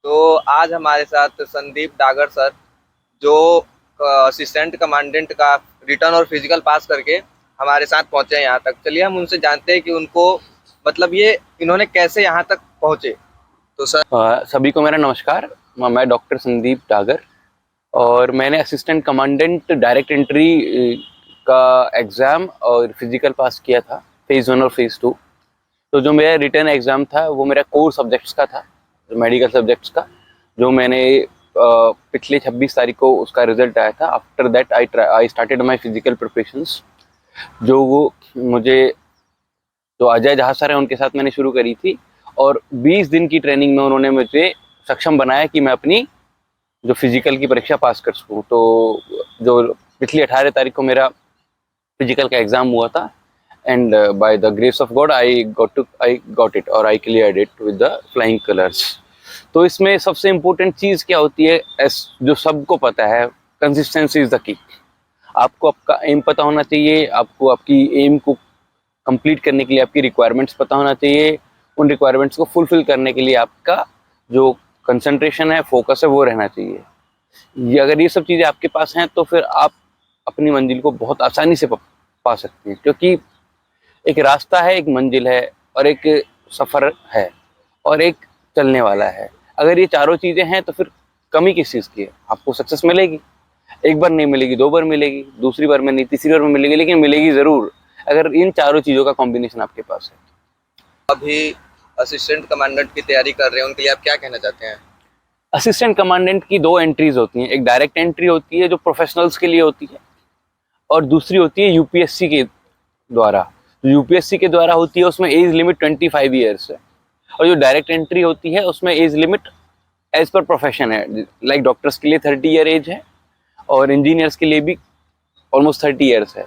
तो आज हमारे साथ संदीप डागर सर, जो असिस्टेंट कमांडेंट का रिटर्न और फिजिकल पास करके हमारे साथ पहुंचे हैं यहाँ तक। चलिए हम उनसे जानते हैं कि उनको मतलब ये इन्होंने कैसे यहाँ तक पहुंचे। तो सर सभी को मेरा नमस्कार। मैं डॉक्टर संदीप डागर और मैंने असिस्टेंट कमांडेंट डायरेक्ट एंट्री का एग्ज़ाम और फिजिकल पास किया था, फेज़ 1 और फेज़ 2। तो जो मेरा रिटर्न एग्ज़ाम था वो मेरा कोर सब्जेक्ट्स का था, मेडिकल सब्जेक्ट्स का, जो मैंने पिछले 26 तारीख को उसका रिजल्ट आया था। After that I started my physical preparations, जो वो मुझे जो अजय जहाँ सर हैं उनके साथ मैंने शुरू करी थी। और 20 दिन की ट्रेनिंग में उन्होंने मुझे सक्षम बनाया कि मैं अपनी जो फिजिकल की परीक्षा पास कर सकूँ। तो जो पिछली 18 तारीख को मेरा फिजिकल का एग्ज़ाम हुआ था, and by the grace of God I got it और I cleared it with the flying colours. तो इसमें सबसे इम्पोर्टेंट चीज़ क्या होती है, जो सबको पता है, कंसिस्टेंसी इज़ द की। आपको आपका एम पता होना चाहिए, आपको आपकी एम को कंप्लीट करने के लिए आपकी रिक्वायरमेंट्स पता होना चाहिए, उन रिक्वायरमेंट्स को फुलफिल करने के लिए आपका जो कंसंट्रेशन है, फोकस है, वो रहना चाहिए। अगर ये सब चीज़ें आपके पास हैं तो फिर आप अपनी मंजिल को बहुत आसानी से पा सकते हैं, क्योंकि एक रास्ता है, एक मंजिल है, और एक सफ़र है, और एक चलने वाला है। अगर ये चारों चीज़ें हैं तो फिर कमी किस चीज़ की है? आपको सक्सेस मिलेगी, एक बार नहीं मिलेगी, 2 बार मिलेगी, दूसरी बार में नहीं, तीसरी बार में मिलेगी, लेकिन मिलेगी ज़रूर अगर इन चारों चीज़ों का कॉम्बिनेशन आपके पास है। अभी असिस्टेंट कमांडेंट की तैयारी कर रहे हैं, उनके लिए आप क्या कहना चाहते हैं? असिस्टेंट कमांडेंट की 2 एंट्रीज होती हैं। एक डायरेक्ट एंट्री होती है जो प्रोफेशनल्स के लिए होती है, और दूसरी होती है यूपीएससी के द्वारा। यूपीएससी के द्वारा होती है उसमें एज लिमिट 25 ईयर्स है, और जो डायरेक्ट एंट्री होती है उसमें एज लिमिट एज पर प्रोफेशन है। लाइक डॉक्टर्स के लिए 30 ईयर एज है, और इंजीनियर्स के लिए भी ऑलमोस्ट 30 ईयर्स है।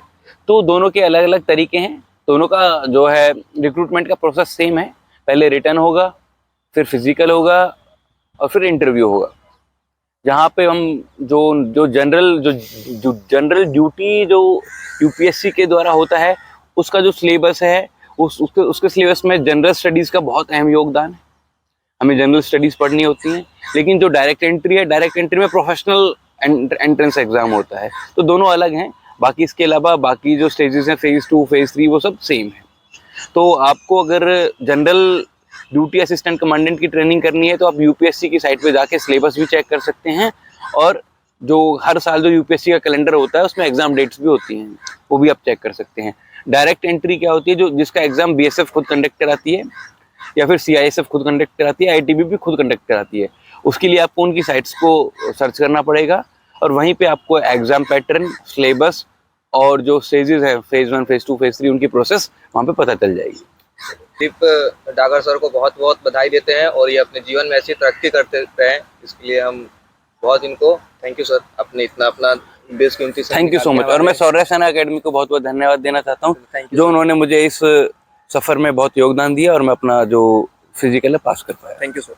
तो दोनों के अलग अलग तरीके हैं। दोनों का जो है रिक्रूटमेंट का प्रोसेस सेम है। पहले रिटर्न होगा, फिर फिजिकल होगा, और फिर इंटरव्यू होगा, जहाँ पे हम जो जनरल ड्यूटी जो यूपीएससी के द्वारा होता है, उसका जो सिलेबस है, उसके सिलेबस में जनरल स्टडीज़ का बहुत अहम योगदान है। हमें जनरल स्टडीज़ पढ़नी होती हैं। लेकिन जो डायरेक्ट एंट्री है, डायरेक्ट एंट्री में प्रोफेशनल एंट्रेंस एग्ज़ाम होता है, तो दोनों अलग हैं। बाकी इसके अलावा बाकी जो स्टेजेस हैं, फेज़ 2, फेज़ 3, वो सब सेम है। तो आपको अगर जनरल ड्यूटी असिस्टेंट कमांडेंट की ट्रेनिंग करनी है तो आप यूपीएससी की साइट पे जाके सिलेबस भी चेक कर सकते हैं, और जो हर साल जो यूपीएससी का कैलेंडर होता है उसमें एग्जाम डेट्स भी होती हैं, वो भी आप चेक कर सकते हैं। डायरेक्ट एंट्री क्या होती है, जो जिसका एग्जाम बीएसएफ खुद कंडक्ट कराती है, या फिर सीआईएसएफ खुद कंडक्ट कराती है, आईटीबीपी खुद कंडक्ट कराती है। उसके लिए आपको उनकी साइट्स को सर्च करना पड़ेगा, और वहीं पे आपको एग्जाम पैटर्न, सिलेबस और जो स्टेजेस है, फेज़ 1, फेज़ 2, फेज़ 3, उनकी प्रोसेस वहाँ पे पता चल जाएगी। संदीप डागर सर को बहुत बहुत बधाई देते हैं, और ये अपने जीवन में ऐसी तरक्की करते रहें, इसके लिए हम बहुत इनको थैंक यू सर, अपने इतना अपना बेशकीमती समय थैंक यू सो मच। और मैं शौर्य सेना अकेडमी को बहुत बहुत धन्यवाद देना चाहता हूँ, जो उन्होंने मुझे इस सफ़र में बहुत योगदान दिया, और मैं अपना जो फिजिकल है पास कर पाया। Thank you sir.